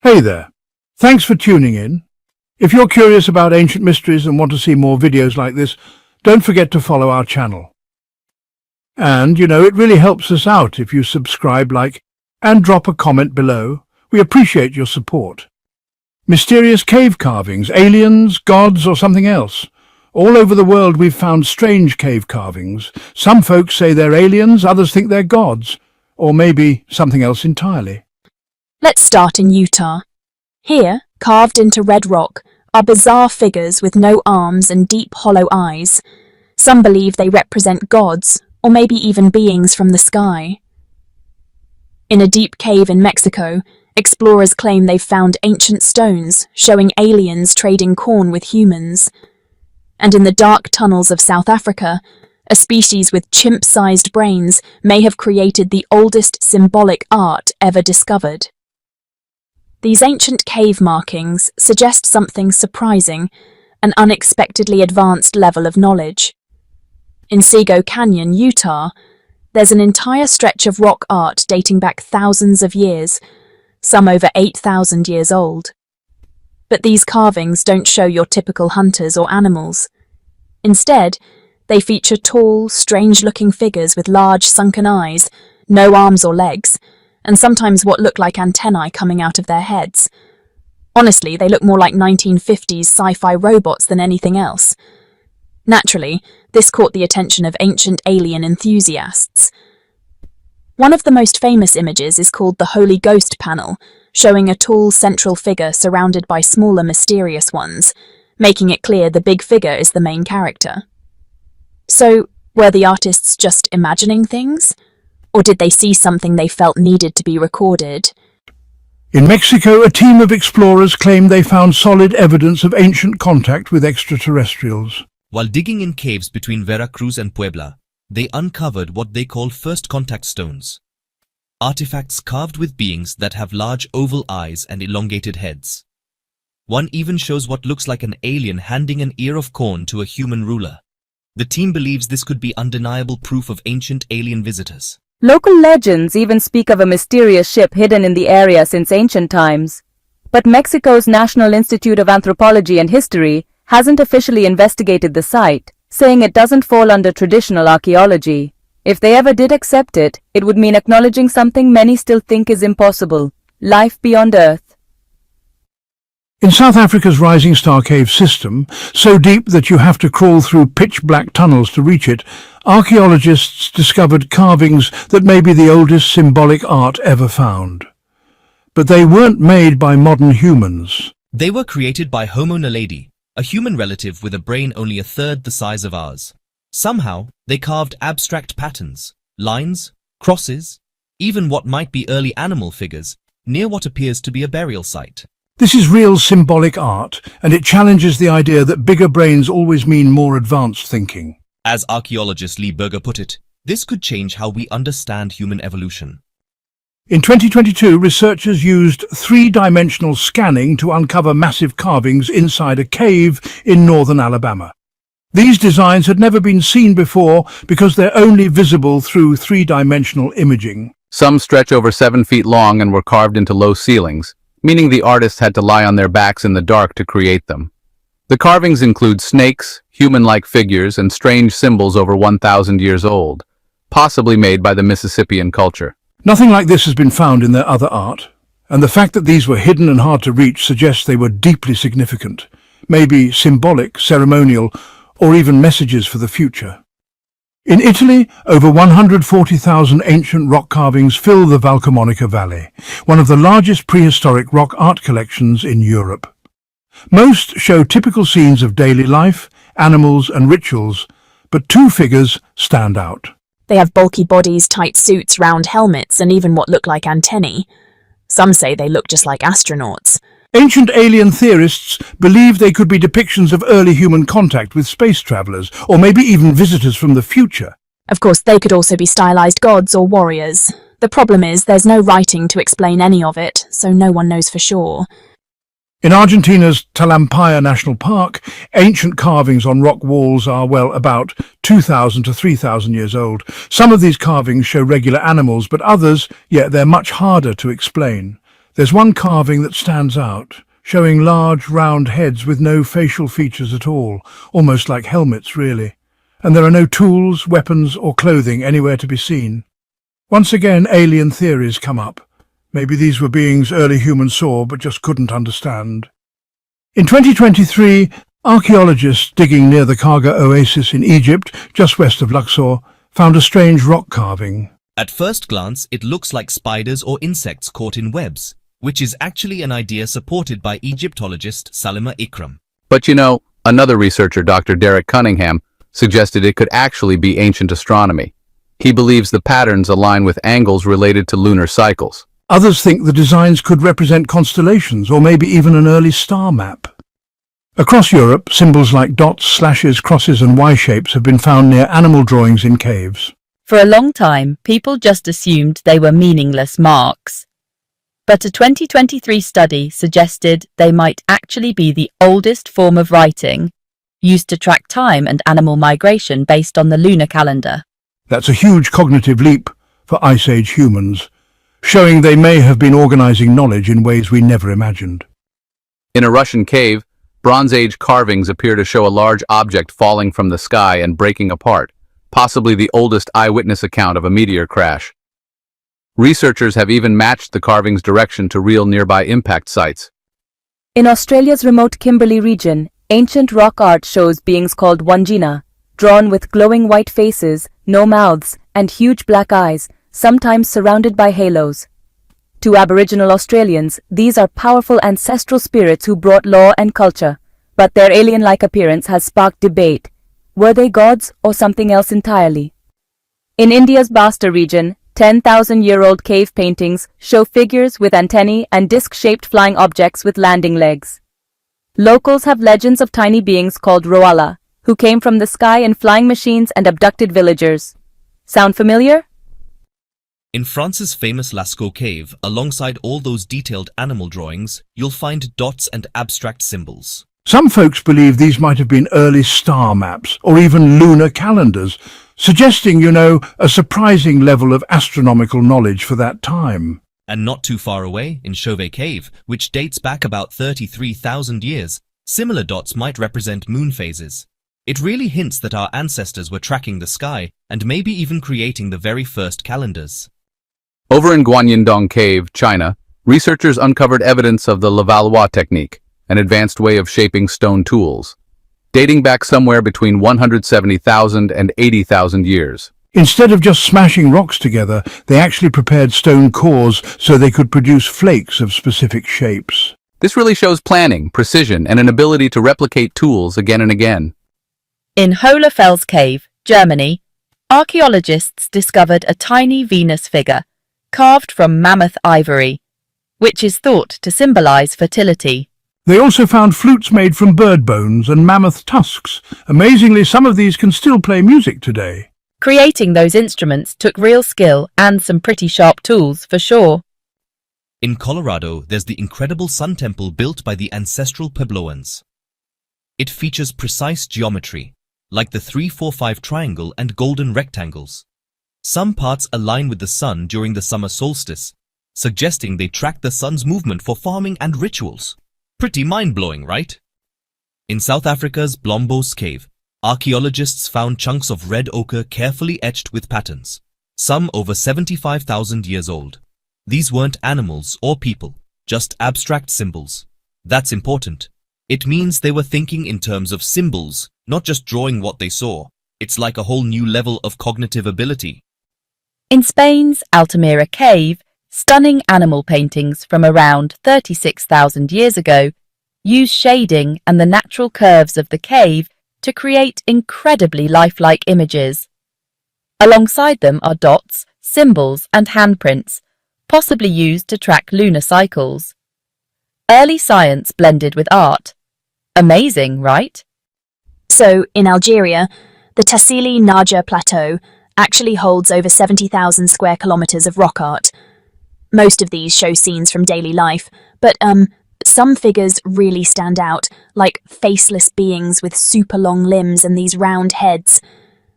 Hey there. Thanks for tuning in. If you're curious about ancient mysteries and want to see more videos like this, don't forget to follow our channel. And, it really helps us out if you subscribe, like, and drop a comment below. We appreciate your support. Mysterious cave carvings, aliens, gods, or something else. All over the world we've found strange cave carvings. Some folks say they're aliens, others think they're gods, or maybe something else entirely. Let's start in Utah. Here, carved into red rock, are bizarre figures with no arms and deep hollow eyes. Some believe they represent gods, or maybe even beings from the sky. In a deep cave in Mexico, explorers claim they've found ancient stones showing aliens trading corn with humans. And in the dark tunnels of South Africa, a species with chimp-sized brains may have created the oldest symbolic art ever discovered. These ancient cave markings suggest something surprising, an unexpectedly advanced level of knowledge. In Sego Canyon, Utah, there's an entire stretch of rock art dating back thousands of years, some over 8,000 years old. But these carvings don't show your typical hunters or animals. Instead, they feature tall, strange-looking figures with large sunken eyes, no arms or legs, and sometimes what look like antennae coming out of their heads. Honestly, they look more like 1950s sci-fi robots than anything else. Naturally, this caught the attention of ancient alien enthusiasts. One of the most famous images is called the Holy Ghost panel, showing a tall central figure surrounded by smaller mysterious ones, making it clear the big figure is the main character. So, were the artists just imagining things? Or did they see something they felt needed to be recorded? In Mexico, a team of explorers claimed they found solid evidence of ancient contact with extraterrestrials. While digging in caves between Veracruz and Puebla, they uncovered what they call first contact stones. Artifacts carved with beings that have large oval eyes and elongated heads. One even shows what looks like an alien handing an ear of corn to a human ruler. The team believes this could be undeniable proof of ancient alien visitors. Local legends even speak of a mysterious ship hidden in the area since ancient times. But Mexico's National Institute of Anthropology and History hasn't officially investigated the site, saying it doesn't fall under traditional archaeology. If they ever did accept it, it would mean acknowledging something many still think is impossible: life beyond Earth. In South Africa's Rising Star Cave system, so deep that you have to crawl through pitch-black tunnels to reach it, archaeologists discovered carvings that may be the oldest symbolic art ever found. But they weren't made by modern humans. They were created by Homo naledi, a human relative with a brain only a third the size of ours. Somehow, they carved abstract patterns, lines, crosses, even what might be early animal figures, near what appears to be a burial site. This is real symbolic art, and it challenges the idea that bigger brains always mean more advanced thinking. As archaeologist Lee Berger put it, this could change how we understand human evolution. In 2022, researchers used three-dimensional scanning to uncover massive carvings inside a cave in northern Alabama. These designs had never been seen before because they're only visible through three-dimensional imaging. Some stretch over 7 feet long and were carved into low ceilings, meaning the artists had to lie on their backs in the dark to create them. The carvings include snakes, human-like figures, and strange symbols over 1,000 years old, possibly made by the Mississippian culture. Nothing like this has been found in their other art, and the fact that these were hidden and hard to reach suggests they were deeply significant, maybe symbolic, ceremonial, or even messages for the future. In Italy, over 140,000 ancient rock carvings fill the Valcamonica Valley, one of the largest prehistoric rock art collections in Europe. Most show typical scenes of daily life, animals and rituals, but two figures stand out. They have bulky bodies, tight suits, round helmets, and even what look like antennae. Some say they look just like astronauts. Ancient alien theorists believe they could be depictions of early human contact with space travelers, or maybe even visitors from the future. Of course, they could also be stylized gods or warriors. The problem is there's no writing to explain any of it, so no one knows for sure. In Argentina's Talampaya National Park, ancient carvings on rock walls are, about 2,000 to 3,000 years old. Some of these carvings show regular animals, but others, they're much harder to explain. There's one carving that stands out, showing large, round heads with no facial features at all, almost like helmets, really. And there are no tools, weapons, or clothing anywhere to be seen. Once again, alien theories come up. Maybe these were beings early humans saw but just couldn't understand. In 2023, archaeologists digging near the Karga oasis in Egypt, just west of Luxor, found a strange rock carving. At first glance, it looks like spiders or insects caught in webs, which is actually an idea supported by Egyptologist Salima Ikram. But you know, another researcher, Dr. Derek Cunningham, suggested it could actually be ancient astronomy. He believes the patterns align with angles related to lunar cycles. Others think the designs could represent constellations or maybe even an early star map. Across Europe, symbols like dots, slashes, crosses and Y-shapes have been found near animal drawings in caves. For a long time, people just assumed they were meaningless marks. But a 2023 study suggested they might actually be the oldest form of writing, used to track time and animal migration based on the lunar calendar. That's a huge cognitive leap for Ice Age humans, showing they may have been organizing knowledge in ways we never imagined. In a Russian cave, Bronze Age carvings appear to show a large object falling from the sky and breaking apart, possibly the oldest eyewitness account of a meteor crash. Researchers have even matched the carving's direction to real nearby impact sites. In Australia's remote Kimberley region, ancient rock art shows beings called Wangina, drawn with glowing white faces, no mouths, and huge black eyes, sometimes surrounded by halos. To Aboriginal Australians, these are powerful ancestral spirits who brought law and culture, but their alien-like appearance has sparked debate. Were they gods or something else entirely? In India's Bastar region, 10,000-year-old cave paintings show figures with antennae and disc-shaped flying objects with landing legs. Locals have legends of tiny beings called Roala, who came from the sky in flying machines and abducted villagers. Sound familiar? In France's famous Lascaux cave, alongside all those detailed animal drawings, you'll find dots and abstract symbols. Some folks believe these might have been early star maps or even lunar calendars, suggesting, a surprising level of astronomical knowledge for that time. And not too far away, in Chauvet Cave, which dates back about 33,000 years, similar dots might represent moon phases. It really hints that our ancestors were tracking the sky and maybe even creating the very first calendars. Over in Guanyindong Cave, China, researchers uncovered evidence of the Levallois technique, an advanced way of shaping stone tools, dating back somewhere between 170,000 and 80,000 years. Instead of just smashing rocks together, they actually prepared stone cores so they could produce flakes of specific shapes. This really shows planning, precision, and an ability to replicate tools again and again. In Hohlerfels Cave, Germany, archaeologists discovered a tiny Venus figure, carved from mammoth ivory, which is thought to symbolize fertility. They also found flutes made from bird bones and mammoth tusks. Amazingly, some of these can still play music today. Creating those instruments took real skill and some pretty sharp tools, for sure. In Colorado, there's the incredible sun temple built by the ancestral Puebloans. It features precise geometry, like the 3-4-5 triangle and golden rectangles. Some parts align with the sun during the summer solstice, suggesting they track the sun's movement for farming and rituals. Pretty mind-blowing, right? In South Africa's Blombos Cave, archaeologists found chunks of red ochre carefully etched with patterns, some over 75,000 years old. These weren't animals or people, just abstract symbols. That's important. It means they were thinking in terms of symbols, not just drawing what they saw. It's like a whole new level of cognitive ability. In Spain's Altamira Cave, stunning animal paintings from around 36,000 years ago use shading and the natural curves of the cave to create incredibly lifelike images. Alongside them are dots, symbols, and handprints, possibly used to track lunar cycles. Early science blended with art. Amazing, right? So, in Algeria, the Tassili Naja Plateau actually holds over 70,000 square kilometers of rock art. Most of these show scenes from daily life, but some figures really stand out, like faceless beings with super long limbs and these round heads.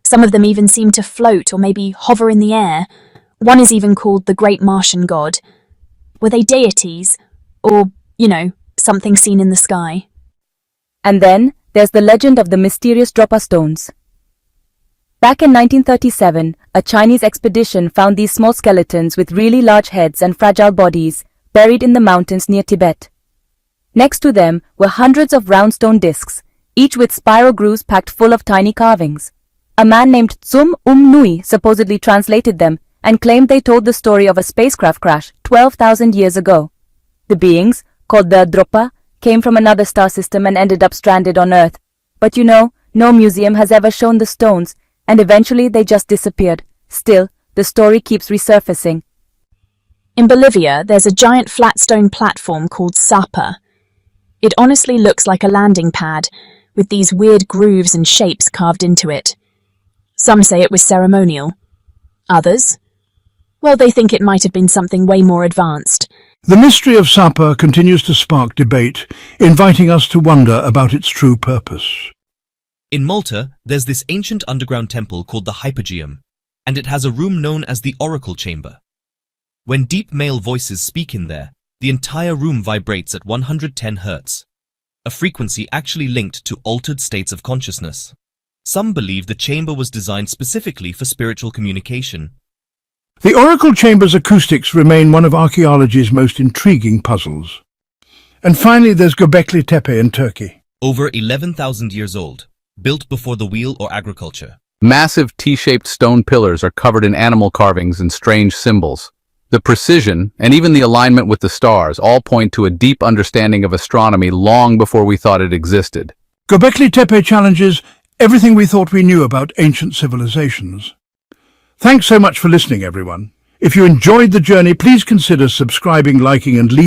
Some of them even seem to float or maybe hover in the air. One is even called the Great Martian God. Were they deities? Or, something seen in the sky? And then, there's the legend of the mysterious Dropa stones. Back in 1937, a Chinese expedition found these small skeletons with really large heads and fragile bodies buried in the mountains near Tibet. Next to them were hundreds of round stone discs, each with spiral grooves packed full of tiny carvings. A man named Tsum Nui supposedly translated them and claimed they told the story of a spacecraft crash 12,000 years ago. The beings, called the Dropa, came from another star system and ended up stranded on Earth. But no museum has ever shown the stones, and eventually they just disappeared. Still, the story keeps resurfacing. In Bolivia, there's a giant flat stone platform called Sapa. It honestly looks like a landing pad, with these weird grooves and shapes carved into it. Some say it was ceremonial. Others? Well, they think it might have been something way more advanced. The mystery of Sapa continues to spark debate, inviting us to wonder about its true purpose. In Malta, there's this ancient underground temple called the Hypogeum, and it has a room known as the Oracle Chamber. When deep male voices speak in there, the entire room vibrates at 110 Hz, a frequency actually linked to altered states of consciousness. Some believe the chamber was designed specifically for spiritual communication. The Oracle Chamber's acoustics remain one of archaeology's most intriguing puzzles. And finally, there's Göbekli Tepe in Turkey. Over 11,000 years old, built before the wheel or agriculture. Massive T-shaped stone pillars are covered in animal carvings and strange symbols. The precision, and even the alignment with the stars, all point to a deep understanding of astronomy long before we thought it existed. Göbekli Tepe challenges everything we thought we knew about ancient civilizations. Thanks so much for listening, everyone. If you enjoyed the journey, please consider subscribing, liking, and leaving